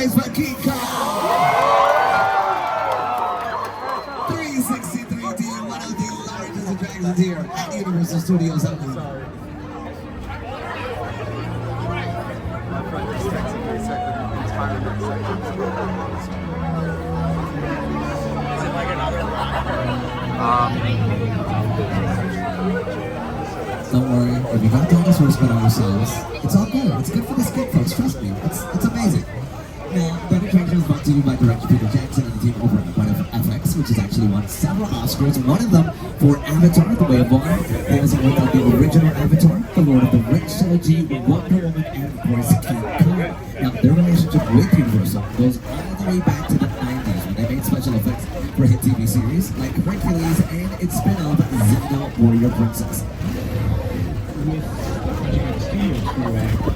noise for King Kong! 363 team, one of the largest attractions here at Universal Studios. Don't worry, if you got dinosaurs spit on yourselves, it's all good. It's good for the skin, folks. Trust me, it's amazing. Now, the attraction is brought to you by director Peter Jackson and the team over at FX, which has actually won several Oscars. One of them for Avatar: The Way of Water. They also worked on the original Avatar, The Lord of the Rings trilogy, Wonder Woman, and of course King Kong. Now, their relationship with Universal goes all the way back to the 90s when they made special effects for hit TV series like Hercules and its spin-off Zelda Warrior Princess.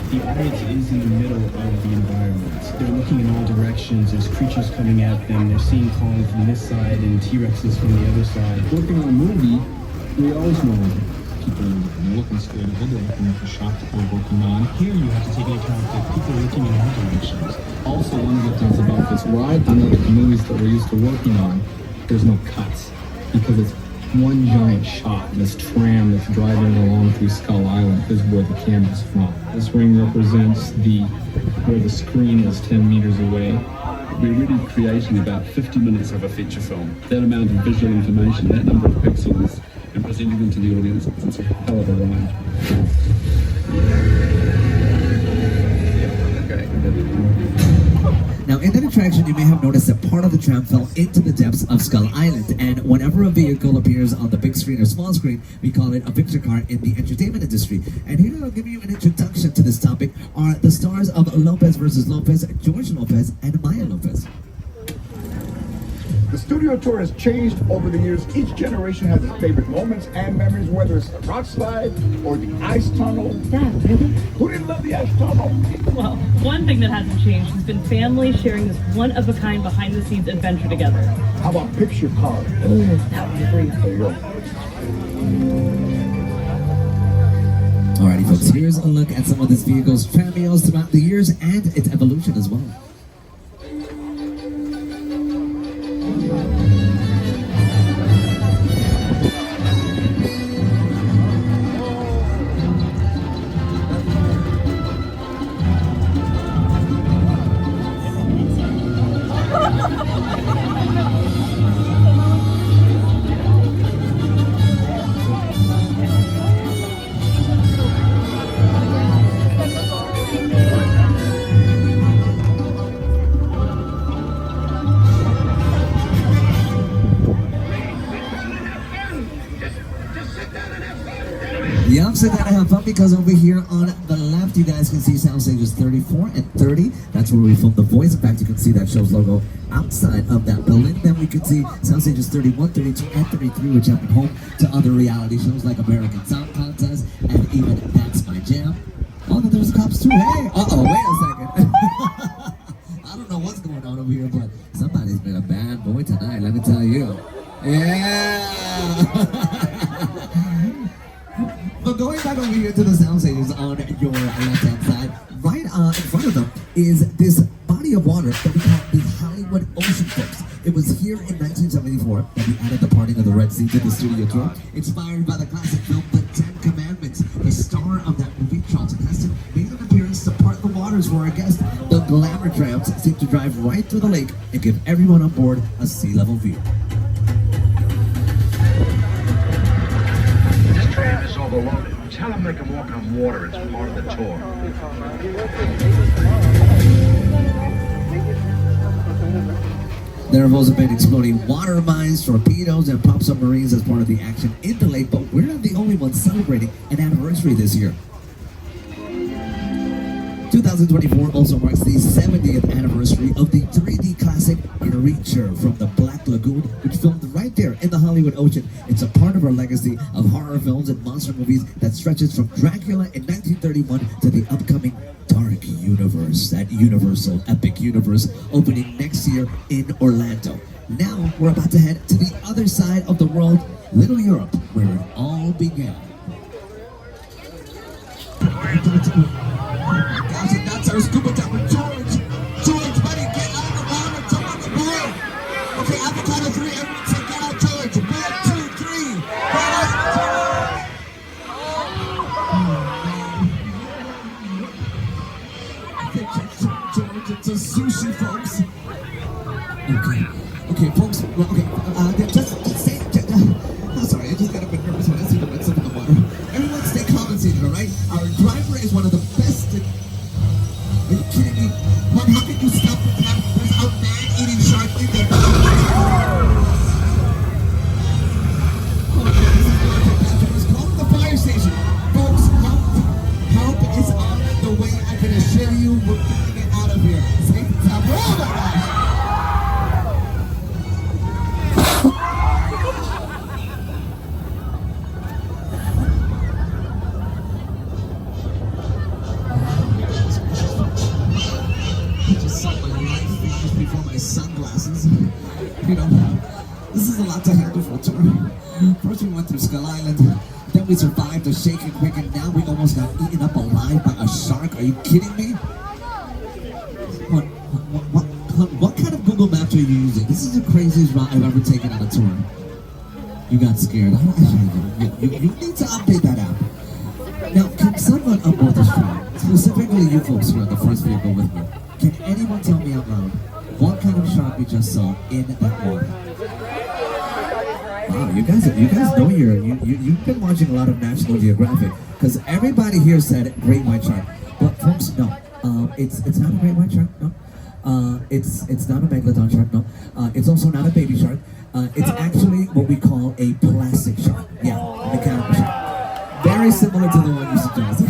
The audience is in the middle of the environment. They're looking in all directions. There's creatures coming at them. They're seeing Kong from this side and T-Rexes from the other side. Working on a movie, we always know people are looking scared ahead. They're looking at the shot that we're working on. Here you have to take into account that people are looking in all directions. Also, one of the things about this ride, unlike the movies that we're used to working on, there's no cuts because it's one giant shot. This tram that's driving along through Skull Island is where the camera's from. This ring represents where the screen is 10 meters away. We're really creating about 50 minutes of a feature film. That amount of visual information, that number of pixels, and presenting them to the audience, it's a hell of a ride. Now, in that attraction, you may have noticed that part of the tram fell into the depths of Skull Island, and whenever a vehicle appears on the big screen or small screen, we call it a picture car in the entertainment industry. And here to give you an introduction to this topic are the stars of Lopez vs. Lopez, George Lopez, and Maya Lopez. The studio tour has changed over the years. Each generation has its favorite moments and memories, whether it's the rock slide or the ice tunnel. Dad, really? Who didn't love the ice tunnel? Well, one thing that hasn't changed has been family sharing this one-of-a-kind behind-the-scenes adventure together. How about picture car? That would be great. There you go. Alrighty, folks, here's a look at some of this vehicle's cameos throughout the years and its evolution as well. Yup, so gotta have fun because over here on the left you guys can see sound stages 34 and 30. That's where we filmed The Voice. In fact, you can see that show's logo outside of that building. Then we can see sound stages 31, 32, and 33, which have been home to other reality shows like American Song Contest and even That's My Jam. Oh, but there's cops too. Hey! Uh-oh, wait a second. I don't know what's going on over here, but somebody's been a bad boy tonight, let me tell you. Yeah! But going back over here to the sound stages on your left-hand side, right in front of them is this body of water that we call the Hollywood Ocean, folks. It was here in 1974 that we added the parting of the Red Sea to the studio tour. Inspired by the classic film The Ten Commandments, the star of that movie, Charlton Heston, made an appearance to part the waters for our guest. The glamour trams seem to drive right through the lake and give everyone on board a sea-level view. Is overloaded. Tell them they can walk on water. It's part of the tour. There have also been exploding water mines, torpedoes, and pop submarines as part of the action in the lake, but we're not the only ones celebrating an anniversary this year. 2024 also marks the 70th anniversary of the 3D classic Creature from the Black Lagoon, which filmed right there in the Hollywood Ocean. It's a part of our legacy of horror films and monster movies that stretches from Dracula in 1931 to the upcoming Dark Universe, that Universal Epic Universe, opening next year in Orlando. Now we're about to head to the other side of the world, Little Europe, where it all began. Gosh, and that's our scuba diver, George, buddy. to sushi, folks. Okay. Okay, folks. Well, okay. Just stay. I'm sorry, I just got a bit nervous when I see the red stuff in the water. Everyone stay calm and seated, all right? Our driver is one of the best. Are you kidding me? What? How can you stop the car? There's a man-eating shark in there. Call the fire station. Folks, help is on the way. I can assure you we're getting it out of here. Safe and sound. Oh my gosh! Before my sunglasses. You know, this is a lot to handle for a tour. First we went through Skull Island, then we survived a shake and quick, and now we almost got eaten up alive by a shark. Are you kidding me? What kind of Google Maps are you using? This is the craziest route I've ever taken on a tour. You got scared. You need to update that app. Now, can someone upload this file? Specifically you folks who are in the first vehicle with me. Can anyone tell me out loud what kind of shark we just saw in that water? Wow, you guys know you've been watching a lot of National Geographic, because everybody here said great white shark, but folks, no, it's not a great white shark, no, it's not a megalodon shark, no, it's also not a baby shark, it's actually what we call a plastic shark, yeah, a mechanical shark, very similar to the one you suggested.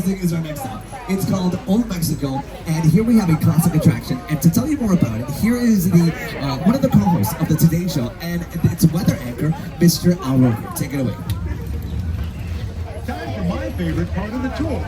Is our next stop. It's called Old Mexico, and here we have a classic attraction. And to tell you more about it, here is the one of the co-hosts of the Today Show, and it's weather anchor, Mr. Al Roker. Take it away. Time for my favorite part of the tour,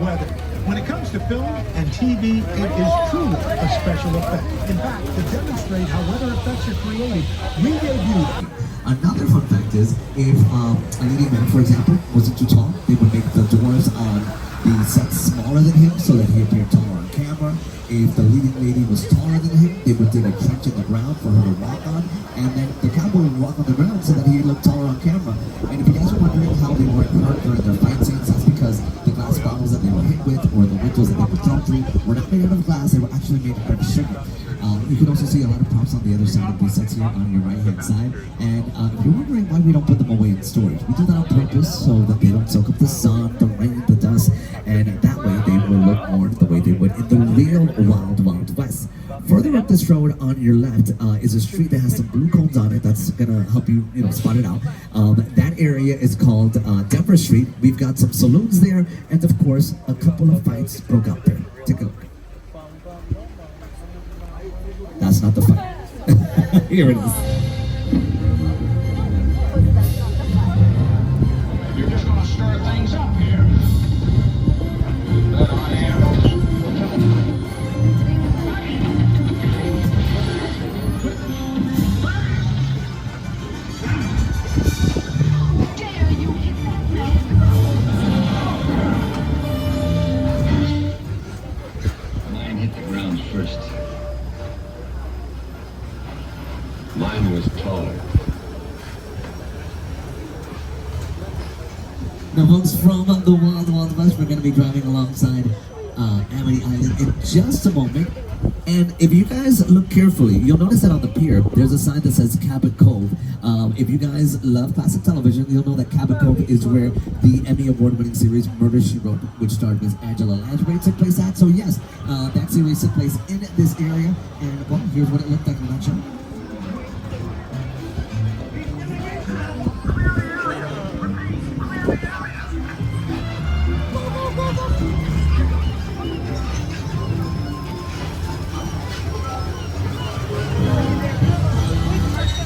weather. When it comes to film and TV, it is truly a special effect. In fact, to demonstrate how weather effects are created, we debuted. Another fun fact is, if a leading man, for example, wasn't too tall, they would make the doors on the set smaller than him so that he appeared taller on camera. If the leading lady was taller than him, they would dig a trench in the ground for her to walk on, and then the cowboy would walk on the ground so that he looked taller on camera. And if you guys are wondering how they weren't hurt during their fight scenes, that's because the glass bottles that they were hit with or the windows that they were thrown through were not made out of glass, they were actually made out of sugar. You can also see a lot of props on the other side of these sets here on your right-hand side. And if you're wondering why we don't put them away in storage, we do that on purpose so that they don't soak up the sun, the rain, the dust, and that way they will look more the way they would in the real Wild Wild West. Further up this road on your left is a street that has some blue cones on it that's gonna help you, spot it out. That area is called Denver Street. We've got some saloons there, and of course, a couple of fights broke out there. Take a look. That's not the fight. Here it is. You're just gonna stir things up here. But I am. Mine hit the ground first. Mine was taller. Now folks, from the Wild Wild West, we're going to be driving alongside Amity Island in just a moment. And if you guys look carefully, you'll notice that on the pier, there's a sign that says Cabot Cove. If you guys love classic television, you'll know that Cabot Cove is where the Emmy Award-winning series Murder, She Wrote, which starred Miss Angela Lansbury, took place at. So yes, that series took place in this area. And well, here's what it looked like in that show.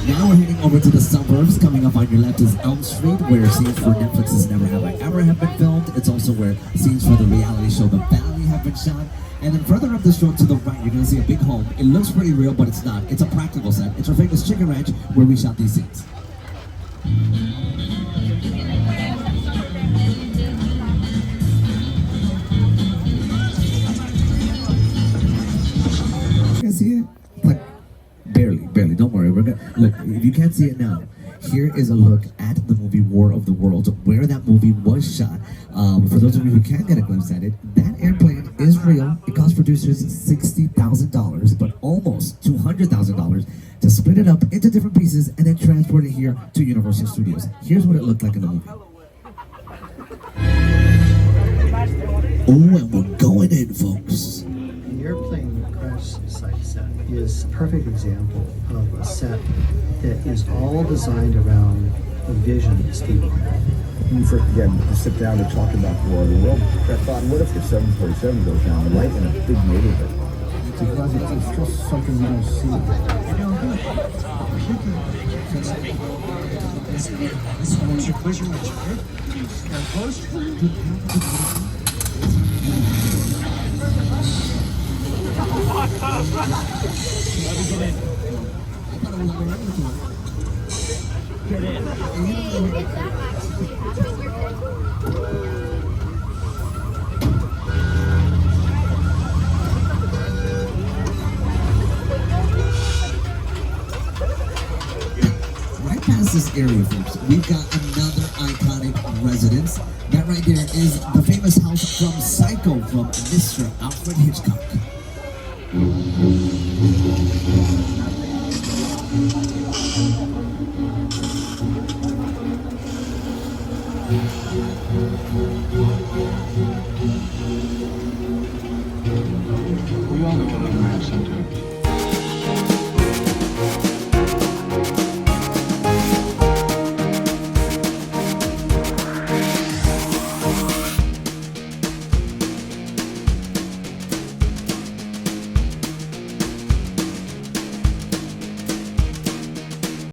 Now we're heading over to the suburbs. Coming up on your left is Elm Street, where scenes for Netflix's Never Have I Ever have been filmed. It's also where scenes for the reality show The Valley have been shot. And then further up this road to the right, you're going to see a big home. It looks pretty real, but it's not. It's a practical set. It's our famous chicken ranch where we shot these scenes. You guys see it? Like, barely. Don't worry. We're gonna look. If you can't see it now, Here is a look at the movie War of the Worlds, where that movie was shot. For those of you who can get a glimpse at it, that airplane is real. It cost producers $60,000, but almost $200,000 to split it up into different pieces and then transport it here to Universal Studios. Here's what it looked like in the movie. Oh, and we're going in, folks. The airplane crash site set is a perfect example of a set that is all designed around the vision that Steven had. When we first began to sit down to talk about War of the World, I thought, what if the 747 goes down right in a big neighborhood? Because it's just something you don't see. It's your pleasure, Richard. Stand close. Get in. Right past this area, folks, we've got another iconic residence. That right there is the famous house from Psycho from Mr. Alfred Hitchcock.